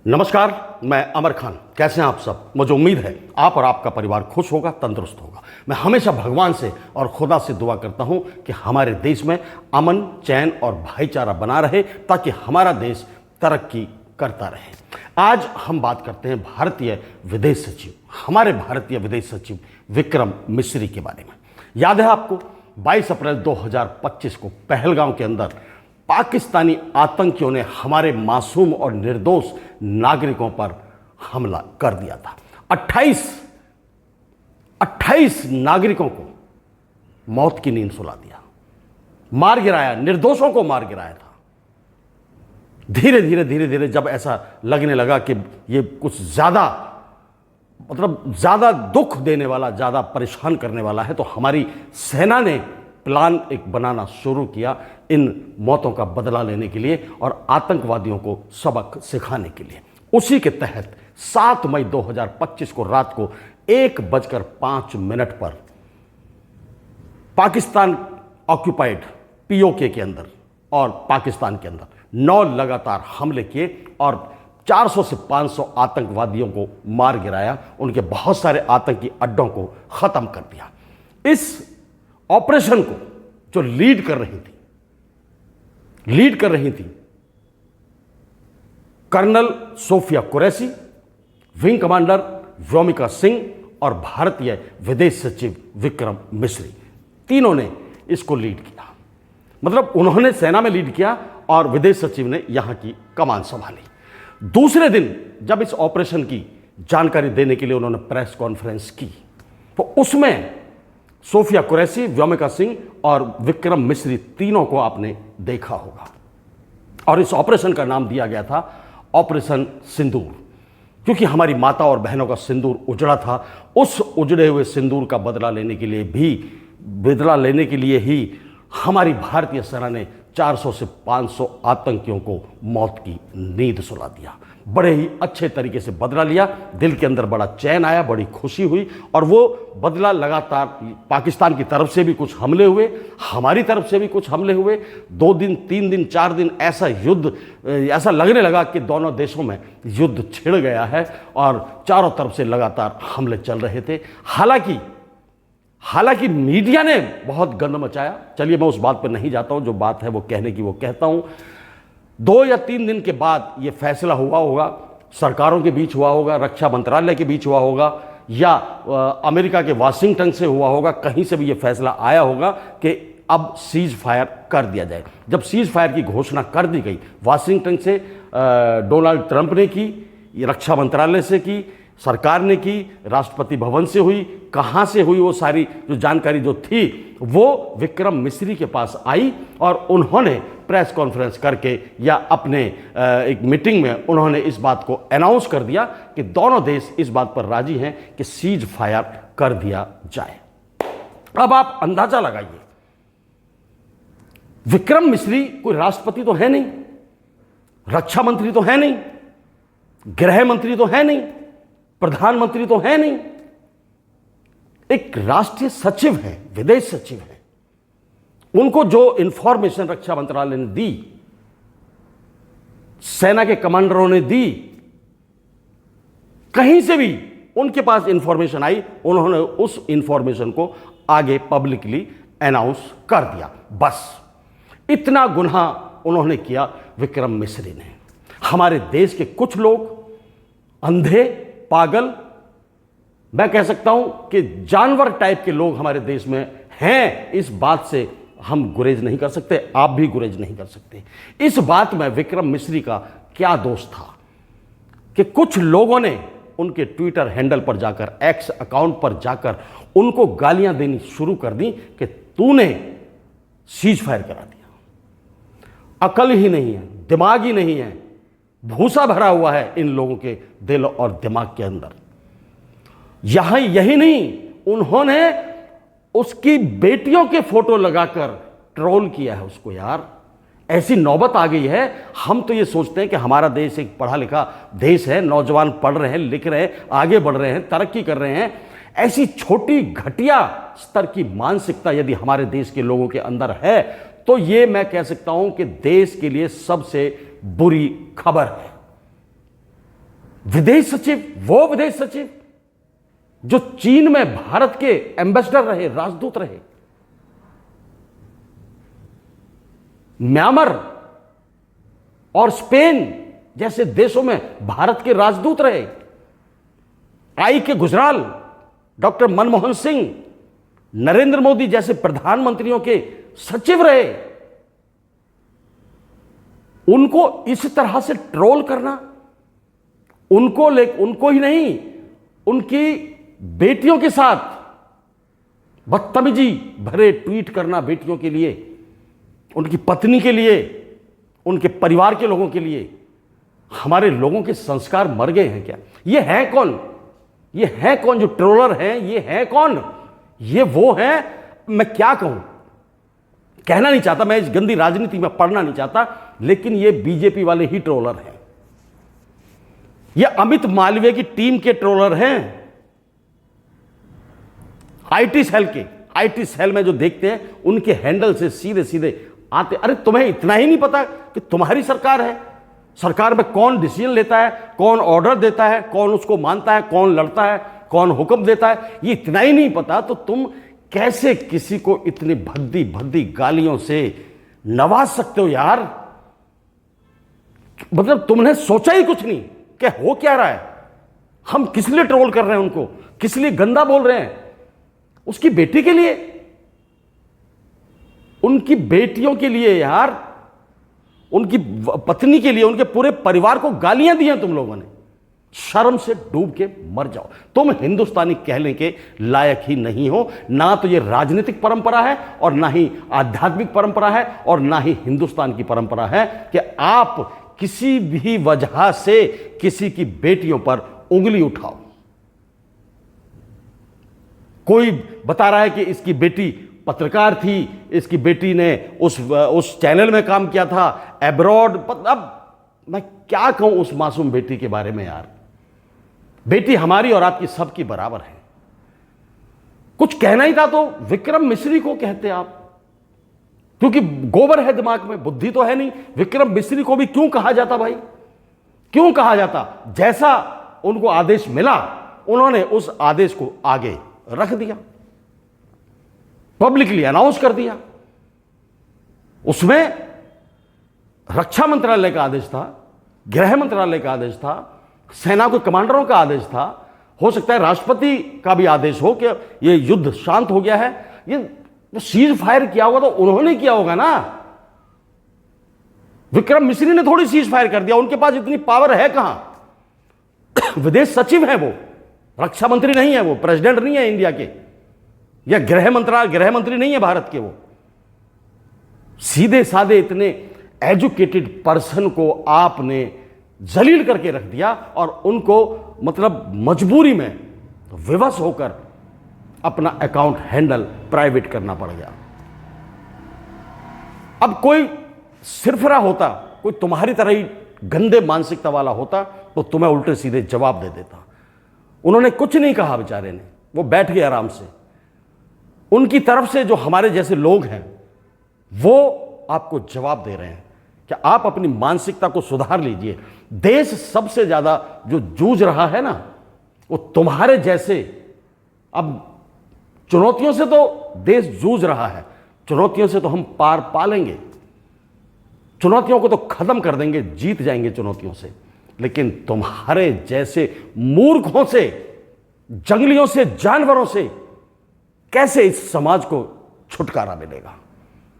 नमस्कार, मैं अमर खान। कैसे हैं आप सब? मुझे उम्मीद है आप और आपका परिवार खुश होगा, तंदुरुस्त होगा। मैं हमेशा भगवान से और खुदा से दुआ करता हूं कि हमारे देश में अमन, चैन और भाईचारा बना रहे ताकि हमारा देश तरक्की करता रहे। आज हम बात करते हैं भारतीय विदेश सचिव, हमारे भारतीय विदेश सचिव विक्रम मिस्री के बारे में। याद है आपको 22 अप्रैल 2025 को पहलगाम के अंदर पाकिस्तानी आतंकियों ने हमारे मासूम और निर्दोष नागरिकों पर हमला कर दिया था। 28 नागरिकों को मौत की नींद सुला दिया, मार गिराया, निर्दोषों को मार गिराया था। धीरे धीरे जब ऐसा लगने लगा कि ये कुछ ज्यादा दुख देने वाला, ज्यादा परेशान करने वाला है, तो हमारी सेना ने प्लान एक बनाना शुरू किया इन मौतों का बदला लेने के लिए और आतंकवादियों को सबक सिखाने के लिए। उसी के तहत 7 मई 2025 को रात को 1:05 पर पाकिस्तान ऑक्यूपाइड पीओके के अंदर और पाकिस्तान के अंदर 9 लगातार हमले किए और 400 से 500 आतंकवादियों को मार गिराया, उनके बहुत सारे आतंकी अड्डों को खत्म कर दिया। इस ऑपरेशन को जो लीड कर रही थी colonel Sofia Qureshi, wing commander Vyomika Singh और भारतीय विदेश सचिव विक्रम मिस्री, तीनों ने इसको लीड किया। मतलब उन्होंने सेना में लीड किया और विदेश सचिव ने यहां की कमान संभाली। दूसरे दिन जब इस ऑपरेशन की जानकारी देने के लिए उन्होंने प्रेस कॉन्फ्रेंस की तो उसमें सोफिया कुरैशी, व्योमिका सिंह और विक्रम मिस्री तीनों को आपने देखा होगा। और इस ऑपरेशन का नाम दिया गया था ऑपरेशन सिंदूर, क्योंकि हमारी माता और बहनों का सिंदूर उजड़ा था। उस उजड़े हुए सिंदूर का बदला लेने के लिए ही हमारी भारतीय सेना ने 400 से 500 आतंकियों को मौत की नींद सुला दिया। बड़े ही अच्छे तरीके से बदला लिया, दिल के अंदर बड़ा चैन आया, बड़ी खुशी हुई। और वो बदला लगातार पाकिस्तान की तरफ से भी कुछ हमले हुए, हमारी तरफ से भी कुछ हमले हुए। 2 दिन, 3 दिन, 4 दिन ऐसा लगने लगा कि दोनों देशों में युद्ध छिड़ गया है और चारों तरफ से लगातार हमले चल रहे थे। हालांकि मीडिया ने बहुत गंद मचाया। चलिए, मैं उस बात पर नहीं जाता हूं, जो बात है वो कहने की वो कहता हूं। 2 या 3 दिन के बाद ये फैसला हुआ होगा, सरकारों के बीच हुआ होगा, रक्षा मंत्रालय के बीच हुआ होगा या अमेरिका के वाशिंगटन से हुआ होगा, कहीं से भी ये फैसला आया होगा कि अब सीज फायर कर दिया जाए। जब सीज फायर की घोषणा कर दी गई, वाशिंगटन से डोनाल्ड ट्रंप ने की, रक्षा मंत्रालय से की, सरकार ने की, राष्ट्रपति भवन से हुई, कहाँ से हुई, वो सारी जो जानकारी जो थी वो विक्रम मिस्री के पास आई और उन्होंने प्रेस कॉन्फ्रेंस करके या अपने एक मीटिंग में उन्होंने इस बात को अनाउंस कर दिया कि दोनों देश इस बात पर राजी हैं कि सीज फायर कर दिया जाए। अब आप अंदाजा लगाइए, विक्रम मिस्री कोई राष्ट्रपति तो है नहीं, रक्षा मंत्री तो है नहीं, गृह मंत्री तो है नहीं, प्रधानमंत्री तो है नहीं, एक राष्ट्रीय सचिव है, विदेश सचिव है। उनको जो इंफॉर्मेशन रक्षा मंत्रालय ने दी, सेना के कमांडरों ने दी, कहीं से भी उनके पास इंफॉर्मेशन आई, उन्होंने उस इंफॉर्मेशन को आगे पब्लिकली अनाउंस कर दिया। बस इतना गुनाह उन्होंने किया विक्रम मिस्री ने। हमारे देश के कुछ लोग अंधे, पागल, मैं कह सकता हूं कि जानवर टाइप के लोग हमारे देश में हैं। इस बात से हम गुरेज नहीं कर सकते, आप भी गुरेज नहीं कर सकते। इस बात में विक्रम मिस्री का क्या दोष था कि कुछ लोगों ने उनके ट्विटर हैंडल पर जाकर, एक्स अकाउंट पर जाकर उनको गालियां देनी शुरू कर दी कि तूने सीज फायर करा दिया। अकल ही नहीं है, दिमाग ही नहीं है, भूसा भरा हुआ है इन लोगों के दिल और दिमाग के अंदर। यही नहीं, उन्होंने उसकी बेटियों के फोटो लगाकर ट्रोल किया है उसको। यार, ऐसी नौबत आ गई है। हम तो ये सोचते हैं कि हमारा देश एक पढ़ा लिखा देश है, नौजवान पढ़ रहे हैं, लिख रहे हैं, आगे बढ़ रहे हैं, तरक्की कर रहे हैं। ऐसी छोटी घटिया स्तर की मानसिकता यदि हमारे देश के लोगों के अंदर है तो ये मैं कह सकता हूं कि देश के लिए सबसे बुरी खबर है। विदेश सचिव, वो विदेश सचिव जो चीन में भारत के एम्बेसडर रहे, राजदूत रहे, म्यांमार और स्पेन जैसे देशों में भारत के राजदूत रहे, आई के गुजराल, डॉक्टर मनमोहन सिंह, नरेंद्र मोदी जैसे प्रधानमंत्रियों के सचिव रहे, उनको इस तरह से ट्रोल करना, उनको ही नहीं, उनकी बेटियों के साथ बदतमीजी भरे ट्वीट करना, बेटियों के लिए, उनकी पत्नी के लिए, उनके परिवार के लोगों के लिए। हमारे लोगों के संस्कार मर गए हैं क्या? ये है कौन? ये है कौन जो ट्रोलर हैं? ये है कौन? ये वो हैं, मैं क्या कहूं, कहना नहीं चाहता, मैं इस गंदी राजनीति में पढ़ना नहीं चाहता, लेकिन ये बीजेपी वाले ही ट्रोलर हैं। ये अमित मालवीय की टीम के ट्रोलर हैं, आईटी सेल में जो देखते हैं, उनके हैंडल से सीधे सीधे आते। अरे तुम्हें इतना ही नहीं पता कि तुम्हारी सरकार है, सरकार में कौन डिसीजन लेता है, कौन ऑर्डर देता है, कौन उसको मानता है, कौन लड़ता है, कौन हुक्म देता है, ये इतना ही नहीं पता तो तुम कैसे किसी को इतनी भद्दी भद्दी गालियों से नवाज सकते हो यार? मतलब तुमने सोचा ही कुछ नहीं कि हो क्या रहा है, हम किस लिए ट्रोल कर रहे हैं, उनको किस लिए गंदा बोल रहे हैं? उसकी बेटी के लिए, उनकी बेटियों के लिए यार, उनकी पत्नी के लिए, उनके पूरे परिवार को गालियां दी हैं तुम लोगों ने। शर्म से डूब के मर जाओ। तुम हिंदुस्तानी कहने के लायक ही नहीं हो। ना तो ये राजनीतिक परंपरा है, और ना ही आध्यात्मिक परंपरा है, और ना ही हिंदुस्तान की परंपरा है कि आप किसी भी वजह से किसी की बेटियों पर उंगली उठाओ। कोई बता रहा है कि इसकी बेटी पत्रकार थी, इसकी बेटी ने उस चैनल में काम किया था एब्रॉड। अब मैं क्या कहूं उस मासूम बेटी के बारे में यार? बेटी हमारी और आपकी सबकी बराबर है। कुछ कहना ही था तो विक्रम मिश्री को कहते आप, क्योंकि गोबर है दिमाग में, बुद्धि तो है नहीं। विक्रम मिश्री को भी क्यों कहा जाता भाई? क्यों कहा जाता? जैसा उनको आदेश मिला, उन्होंने उस आदेश को आगे रख दिया, पब्लिकली अनाउंस कर दिया। उसमें रक्षा मंत्रालय का आदेश था, गृह मंत्रालय का आदेश था, सेना के कमांडरों का आदेश था, हो सकता है राष्ट्रपति का भी आदेश हो कि ये युद्ध शांत हो गया है। ये सीज फायर किया होगा तो उन्होंने किया होगा ना। विक्रम मिश्री ने थोड़ी सीज फायर कर दिया, उनके पास इतनी पावर है कहां? विदेश सचिव है वो, रक्षा मंत्री नहीं है वो, प्रेसिडेंट नहीं है इंडिया के, या गृह मंत्री नहीं है भारत के। वो सीधे साधे इतने एजुकेटेड पर्सन को आपने जलील करके रख दिया, और उनको मतलब मजबूरी में विवश होकर अपना अकाउंट हैंडल प्राइवेट करना पड़ गया। अब कोई सिरफिरा होता, कोई तुम्हारी तरह ही गंदे मानसिकता वाला होता, तो तुम्हें उल्टे सीधे जवाब दे देता। उन्होंने कुछ नहीं कहा बेचारे ने, वो बैठ गए आराम से। उनकी तरफ से जो हमारे जैसे लोग हैं वो आपको जवाब दे रहे हैं कि आप अपनी मानसिकता को सुधार लीजिए। देश सबसे ज्यादा जो जूझ रहा है ना, वो तुम्हारे जैसे, अब चुनौतियों से तो देश जूझ रहा है, चुनौतियों से तो हम पार पा लेंगे, चुनौतियों को तो खत्म कर देंगे, जीत जाएंगे चुनौतियों से। लेकिन तुम्हारे जैसे मूर्खों से, जंगलियों से, जानवरों से कैसे इस समाज को छुटकारा मिलेगा?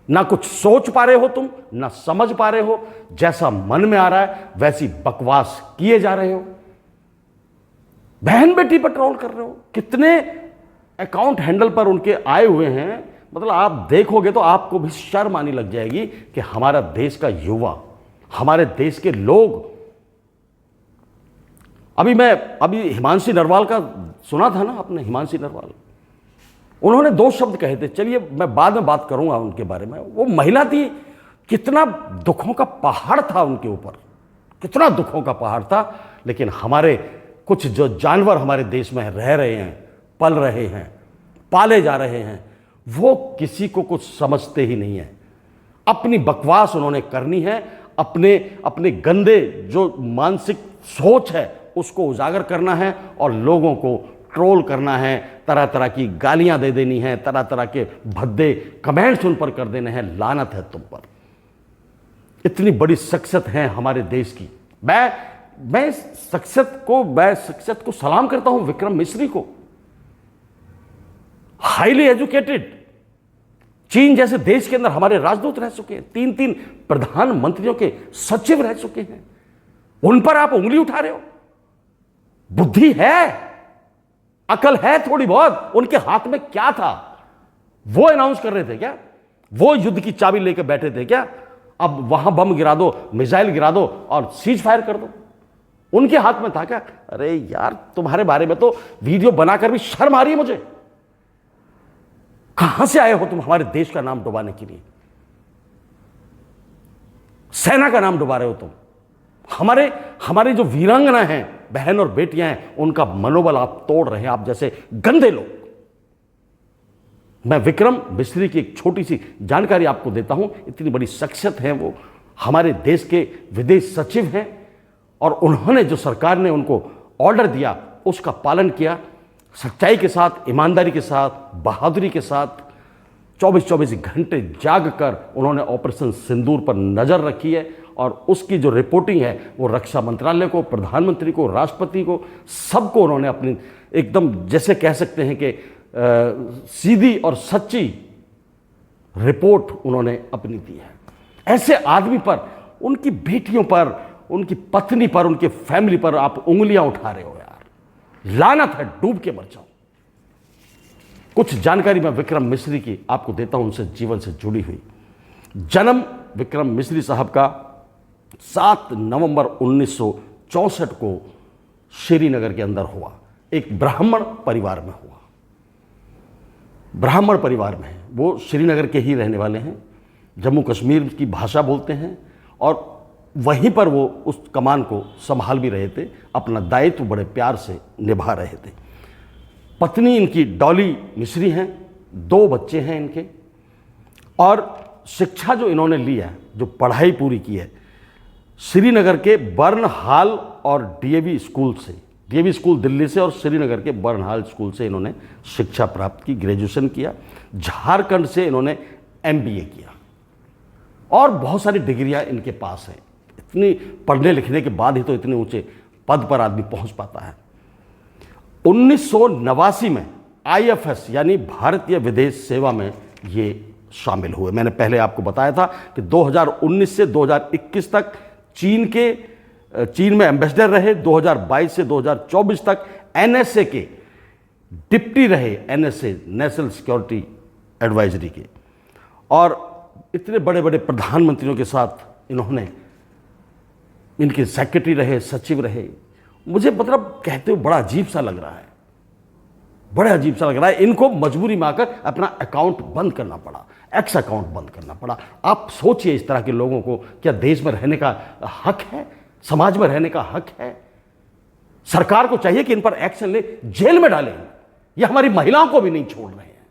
ना कुछ सोच पा रहे हो तुम, ना समझ पा रहे हो, जैसा मन में आ रहा है वैसी बकवास किए जा रहे हो। बहन बेटी पर ट्रोल कर रहे हो, कितने अकाउंट हैंडल पर उनके आए हुए हैं। मतलब आप देखोगे तो आपको भी शर्म आने लग जाएगी कि हमारा देश का युवा, हमारे देश के लोग। अभी हिमांशी नरवाल का सुना था ना आपने? हिमांशी नरवाल, उन्होंने 2 शब्द कहे थे, चलिए मैं बाद में बात करूंगा उनके बारे में। वो महिला थी, कितना दुखों का पहाड़ था उनके ऊपर, कितना दुखों का पहाड़ था। लेकिन हमारे कुछ जो जानवर हमारे देश में रह रहे हैं, पल रहे हैं, पाले जा रहे हैं, वो किसी को कुछ समझते ही नहीं है। अपनी बकवास उन्होंने करनी है, अपने गंदे जो मानसिक सोच है उसको उजागर करना है और लोगों को ट्रोल करना है, तरह तरह की गालियां दे देनी है, तरह तरह के भद्दे कमेंट्स उन पर कर देने हैं। लानत है तुम पर। इतनी बड़ी शख्सियत है हमारे देश की। मैं शख्सियत को सलाम करता हूं, विक्रम मिश्री को। हाईली एजुकेटेड, चीन जैसे देश के अंदर हमारे राजदूत रह चुके हैं, 3 प्रधानमंत्रियों के सचिव रह चुके हैं। उन पर आप उंगली उठा रहे हो? बुद्धि है, अकल है थोड़ी बहुत? उनके हाथ में क्या था? वो अनाउंस कर रहे थे क्या? वो युद्ध की चाबी लेकर बैठे थे क्या? अब वहां बम गिरा दो, मिसाइल गिरा दो और सीज फायर कर दो, उनके हाथ में था क्या? अरे यार, तुम्हारे बारे में तो वीडियो बनाकर भी शर्म आ रही है मुझे। कहां से आए हो तुम हमारे देश का नाम डुबाने के लिए? सेना का नाम डुबा रहे हो तुम। हमारे जो वीरांगना हैं, बहन और बेटियां हैं, उनका मनोबल आप तोड़ रहे हैं, आप जैसे गंदे लोग। मैं विक्रम मिश्री की एक छोटी सी जानकारी आपको देता हूं। इतनी बड़ी शख्सियत है वो, हमारे देश के विदेश सचिव हैं और उन्होंने जो सरकार ने उनको ऑर्डर दिया उसका पालन किया, सच्चाई के साथ, ईमानदारी के साथ, बहादुरी के साथ 24-24 घंटे जाग कर उन्होंने ऑपरेशन सिंदूर पर नजर रखी है। और उसकी जो रिपोर्टिंग है वो रक्षा मंत्रालय को, प्रधानमंत्री को, राष्ट्रपति को, सबको उन्होंने अपनी एकदम जैसे कह सकते हैं कि सीधी और सच्ची रिपोर्ट उन्होंने अपनी दी है। ऐसे आदमी पर, उनकी बेटियों पर, उनकी पत्नी पर, उनके फैमिली पर आप उंगलियां उठा रहे हो यार। लानत है, डूब के मर जाओ। कुछ जानकारी मैं विक्रम मिश्री की आपको देता हूं, उनसे जीवन से जुड़ी हुई। जन्म विक्रम मिश्री साहब का 7 नवंबर 1964 को श्रीनगर के अंदर हुआ। एक ब्राह्मण परिवार में हुआ। ब्राह्मण परिवार में है वो, श्रीनगर के ही रहने वाले हैं, जम्मू कश्मीर की भाषा बोलते हैं और वहीं पर वो उस कमान को संभाल भी रहे थे, अपना दायित्व बड़े प्यार से निभा रहे थे। पत्नी इनकी डॉली मिश्री हैं, 2 बच्चे हैं इनके। और शिक्षा जो इन्होंने ली है, जो पढ़ाई पूरी की है, श्रीनगर के बर्नहाल और डीएवी स्कूल से, डीएवी स्कूल दिल्ली से और श्रीनगर के बर्नहाल स्कूल से इन्होंने शिक्षा प्राप्त की, ग्रेजुएशन किया। झारखंड से इन्होंने एमबीए किया और बहुत सारी डिग्रियां इनके पास हैं। इतनी पढ़ने लिखने के बाद ही तो इतने ऊंचे पद पर आदमी पहुंच पाता है। 1989 में आईएफएस यानी भारतीय विदेश सेवा में ये शामिल हुए। मैंने पहले आपको बताया था कि 2019 से 2021 तक चीन में एम्बेसडर रहे, 2022 से 2024 तक एनएसए के डिप्टी रहे, एनएसए नेशनल सिक्योरिटी एडवाइजरी के। और इतने बड़े बड़े प्रधानमंत्रियों के साथ इन्होंने, इनके सेक्रेटरी रहे, सचिव रहे। मुझे मतलब कहते हुए बड़ा अजीब सा लग रहा है, बड़ा अजीब सा लग रहा है। इनको मजबूरी में आकर अपना अकाउंट बंद करना पड़ा, एक्स अकाउंट बंद करना पड़ा। आप सोचिए, इस तरह के लोगों को क्या देश में रहने का हक है? समाज में रहने का हक है? सरकार को चाहिए कि इन पर एक्शन ले, जेल में डालें। ये हमारी महिलाओं को भी नहीं छोड़ रहे हैं।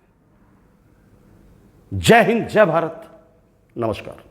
जय हिंद, जय भारत, नमस्कार।